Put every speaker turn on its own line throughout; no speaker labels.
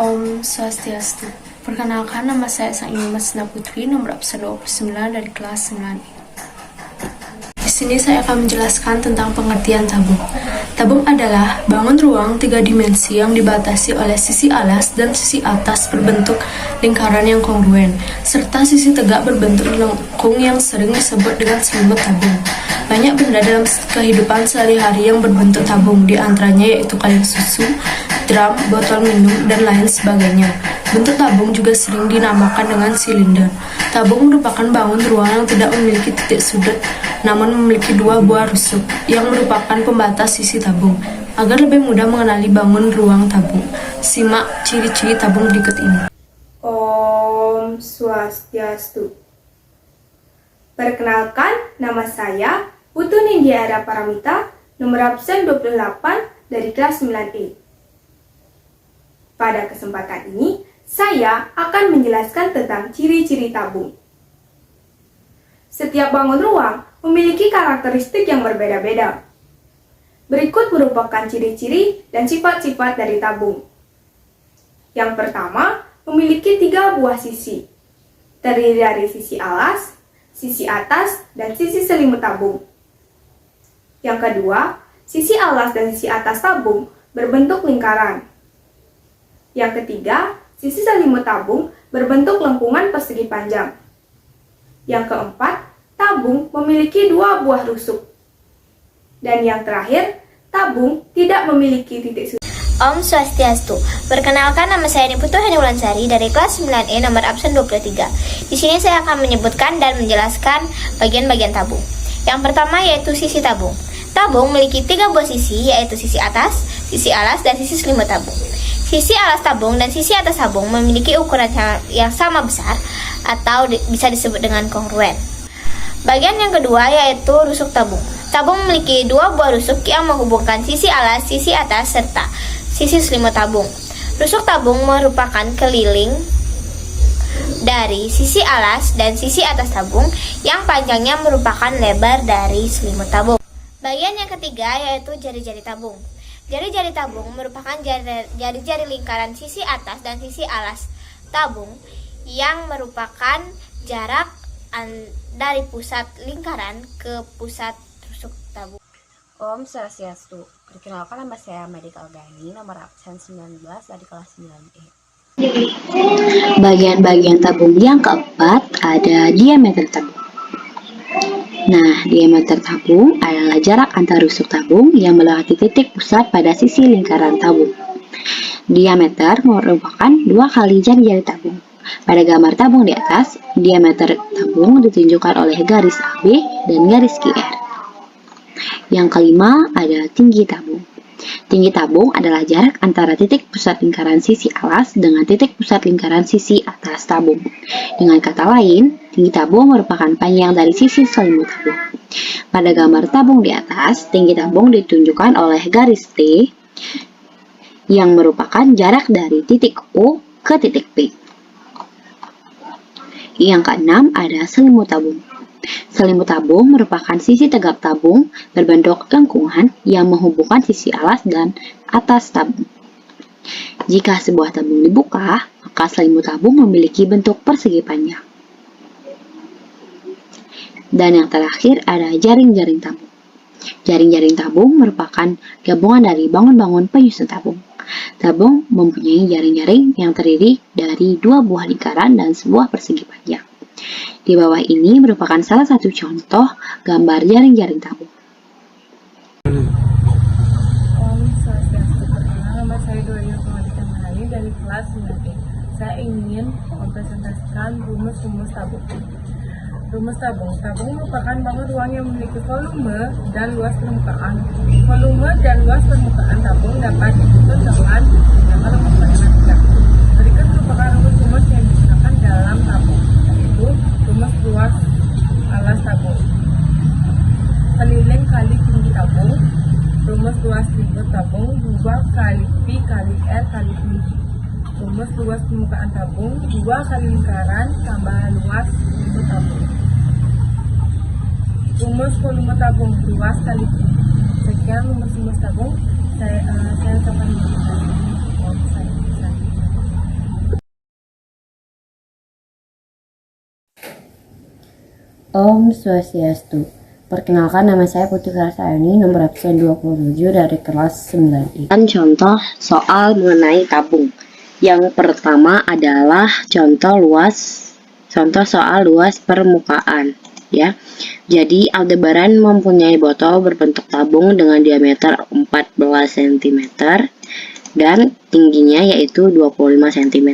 Om Swastiastu. Perkenalkan, nama saya Sang Ibu Masna Putri, nomor absen 29 dari kelas 9. Di sini saya akan menjelaskan tentang pengertian tabung. Tabung adalah bangun ruang 3 dimensi yang dibatasi oleh sisi alas dan sisi atas berbentuk lingkaran yang kongruen, serta sisi tegak berbentuk lengkung yang sering disebut dengan selimut tabung. Banyak benda dalam kehidupan sehari-hari yang berbentuk tabung, di antaranya yaitu kaleng susu, drum, botol minum, dan lain sebagainya. Bentuk tabung juga sering dinamakan dengan silinder. Tabung merupakan bangun ruang yang tidak memiliki titik sudut, namun memiliki 2 buah rusuk, yang merupakan pembatas sisi tabung. Agar lebih mudah mengenali bangun ruang tabung, simak ciri-ciri tabung berikut ini.
Om Swastiastu. Perkenalkan, nama saya Putu Nindya Paramita, nomor absen 28 dari kelas 9E. Pada kesempatan ini, saya akan menjelaskan tentang ciri-ciri tabung. Setiap bangun ruang memiliki karakteristik yang berbeda-beda. Berikut merupakan ciri-ciri dan sifat-sifat dari tabung. Yang pertama, memiliki 3 buah sisi, terdiri dari sisi alas, sisi atas, dan sisi selimut tabung. Yang kedua, sisi alas dan sisi atas tabung berbentuk lingkaran. Yang ketiga, sisi selimut tabung berbentuk lengkungan persegi panjang. Yang keempat, tabung memiliki 2 buah rusuk. Dan yang terakhir, tabung tidak memiliki titik sudut.
Om Swastiastu. Perkenalkan, nama saya Niputu Heni Wulansari dari kelas 9E nomor absen 23. Di sini saya akan menyebutkan dan menjelaskan bagian-bagian tabung. Yang pertama yaitu sisi tabung. Tabung memiliki 3 buah sisi, yaitu sisi atas, sisi alas, dan sisi selimut tabung. Sisi alas tabung dan sisi atas tabung memiliki ukuran yang sama besar atau bisa disebut dengan kongruen. Bagian yang kedua yaitu rusuk tabung. Tabung memiliki 2 buah rusuk yang menghubungkan sisi alas, sisi atas, serta sisi selimut tabung. Rusuk tabung merupakan keliling dari sisi alas dan sisi atas tabung yang panjangnya merupakan lebar dari selimut tabung. Bagian yang ketiga yaitu jari-jari tabung. Jari-jari tabung merupakan jari-jari lingkaran sisi atas dan sisi alas tabung yang merupakan jarak dari pusat lingkaran ke pusat rusuk tabung.
Om Swastiastu. Perkenalkan, nama saya Medical Gani, nomor absen 19 dari kelas 9E.
Bagian-bagian tabung yang keempat ada diameter tabung. Nah, diameter tabung adalah jarak antar rusuk tabung yang melewati titik pusat pada sisi lingkaran tabung. Diameter merupakan 2 kali jari-jari tabung. Pada gambar tabung di atas, diameter tabung ditunjukkan oleh garis AB dan garis QR. Yang kelima ada tinggi tabung. Tinggi tabung adalah jarak antara titik pusat lingkaran sisi alas dengan titik pusat lingkaran sisi atas tabung. Dengan kata lain, tinggi tabung merupakan panjang dari sisi selimut tabung. Pada gambar tabung di atas, tinggi tabung ditunjukkan oleh garis T yang merupakan jarak dari titik O ke titik P. Yang keenam ada selimut tabung. Selimut tabung merupakan sisi tegak tabung berbentuk lengkungan yang menghubungkan sisi alas dan atas tabung. Jika sebuah tabung dibuka, maka selimut tabung memiliki bentuk persegi panjang. Dan yang terakhir ada jaring-jaring tabung. Jaring-jaring tabung merupakan gabungan dari bangun-bangun penyusun tabung. Tabung mempunyai jaring-jaring yang terdiri dari 2 buah lingkaran dan sebuah persegi panjang. Di bawah ini merupakan salah satu contoh gambar jaring-jaring tabung.
Om Swastiastu. Nama saya Doria Pengadilan dari kelas 9E. Saya ingin mempresentasikan rumus-rumus tabung. Rumus tabung. Tabung merupakan bangun ruang yang memiliki volume dan luas permukaan. Volume dan luas permukaan tabung dapat diukur dengan gambar matematika. Berikut merupakan rumus-rumus yang digunakan dalam tabung, yaitu rumus luas alas tabung, keliling kali tinggi tabung, rumus luas selimut tabung 2 kali Pi kali R kali tinggi, rumus luas permukaan tabung 2 kali lingkaran tambah luas selimut tabung, rumus volume tabung luas kali tinggi. Sekian rumus tabung. Saya ucapkan terima kasih.
Om Swastiastu. Perkenalkan, nama saya Putri Rasayani, nomor absen 27 dari kelas 9I.
Dan contoh soal mengenai tabung. Yang pertama adalah contoh soal luas permukaan, ya. Jadi Aldebaran mempunyai botol berbentuk tabung dengan diameter 14 cm dan tingginya yaitu 25 cm.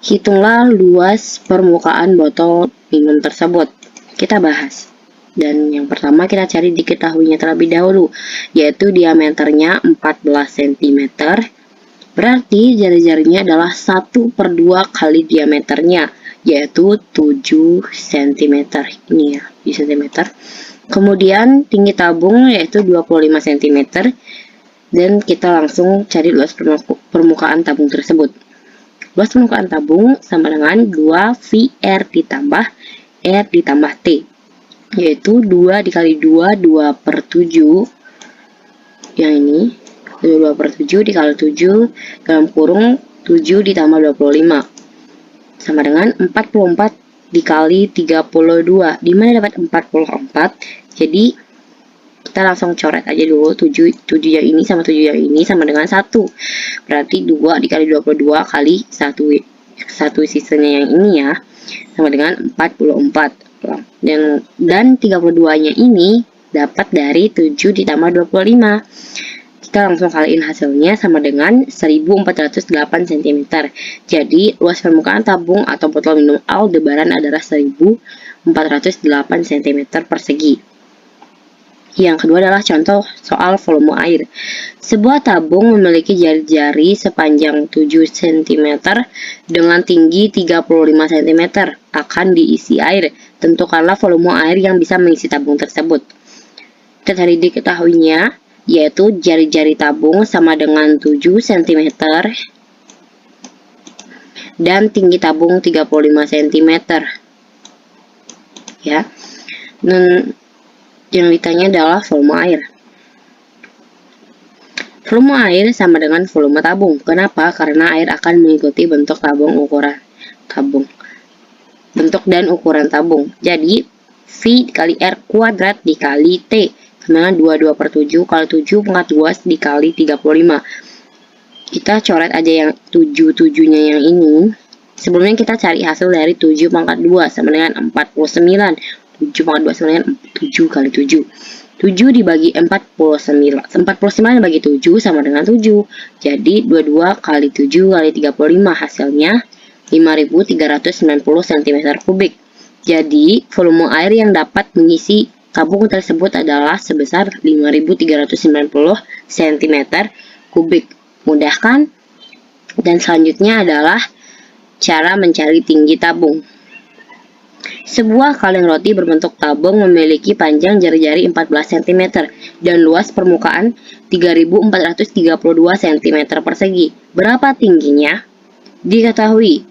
Hitunglah luas permukaan botol minum tersebut. Kita bahas. Dan yang pertama kita cari diketahuinya terlebih dahulu, yaitu diameternya 14 cm. Berarti jari-jarinya adalah 1/2 kali diameternya, yaitu 7 cm. Ini ya, di cm. Kemudian tinggi tabung yaitu 25 cm. Dan kita langsung cari luas permukaan tabung tersebut. Luas permukaan tabung sama dengan 2VR ditambah R ditambah T, yaitu 2 dikali 2, 2/7. Yang ini 2/7 dikali 7 dalam kurung 7 ditambah 25 sama dengan 44 dikali 32. Dimana dapat 44? Jadi kita langsung coret aja dulu. 7 yang ini sama 7 yang ini sama dengan 1. Berarti 2 dikali 22 kali 1 sisanya yang ini ya, sama dengan 44. Dan 32-nya ini dapat dari 7 ditambah 25. Kita langsung kaliin hasilnya sama dengan 1408 cm. Jadi luas permukaan tabung atau botol minum Aldebaran adalah 1408 cm persegi. Yang kedua adalah contoh soal volume air. Sebuah tabung memiliki jari-jari sepanjang 7 cm dengan tinggi 35 cm akan diisi air. Tentukanlah volume air yang bisa mengisi tabung tersebut. Kita cari diketahuinya, yaitu jari-jari tabung sama dengan 7 cm dan tinggi tabung 35 cm. Ya. Dan yang ditanya adalah volume air. Volume air sama dengan volume tabung. Kenapa? Karena air akan mengikuti bentuk bentuk dan ukuran tabung. Jadi V dikali R kuadrat dikali T sama dengan 22/7 kali 7/2 dikali 35. Kita coret aja yang 7/7-nya yang ini. Sebelumnya kita cari hasil dari 7/2 sama dengan 49. 7/2 sama dengan 7 kali 7. 7 dibagi 49. 49 dibagi 7 sama dengan 7. Jadi 22 kali 7 kali 35 hasilnya 5390 cm3. Jadi volume air yang dapat mengisi tabung tersebut adalah sebesar 5390 cm3. Mudah kan? Dan selanjutnya adalah cara mencari tinggi tabung. Sebuah kaleng roti berbentuk tabung memiliki panjang jari-jari 14 cm dan luas permukaan 3432 cm persegi. Berapa tingginya? Diketahui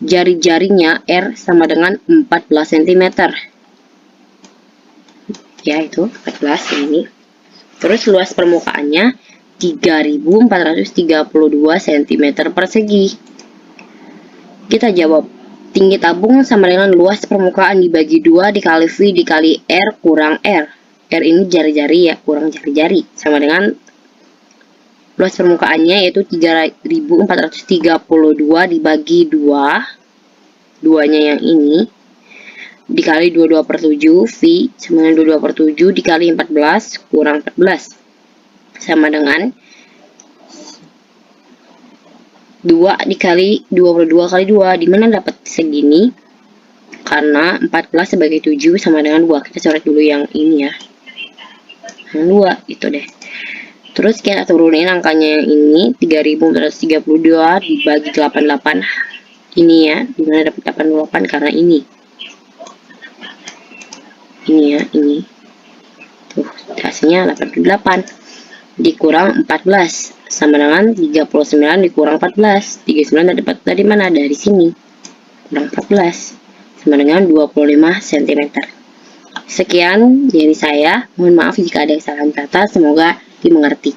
jari-jarinya R sama dengan 14 cm. Ya, itu 14 ini. Terus luas permukaannya 3432 cm persegi. Kita jawab. Tinggi tabung sama dengan luas permukaan dibagi 2 dikali V dikali R kurang R. R ini jari-jari ya, kurang jari-jari. Sama dengan luas permukaannya yaitu 3432 dibagi 2. 2-nya yang ini. Dikali 22/7 V sama dengan 22/7 dikali 14 kurang 14. Sama dengan 2 dikali 22 kali 2, dimana dapat segini? Karena 14 sebagai 7 sama dengan 2. Kita coret dulu yang ini ya. Yang 2, itu deh. Terus kita turunin angkanya yang ini, 3432 dibagi 88. Ini ya, dimana dapat 88 karena ini. Ini ya, ini. Tuh, hasilnya 88. Dikurang 14 sama dengan 39 dikurang 14. 39 dapat dari mana? Dari sini. Kurang 14 sama dengan 25 cm. Sekian dari saya. Mohon maaf jika ada kesalahan kata. Semoga dimengerti.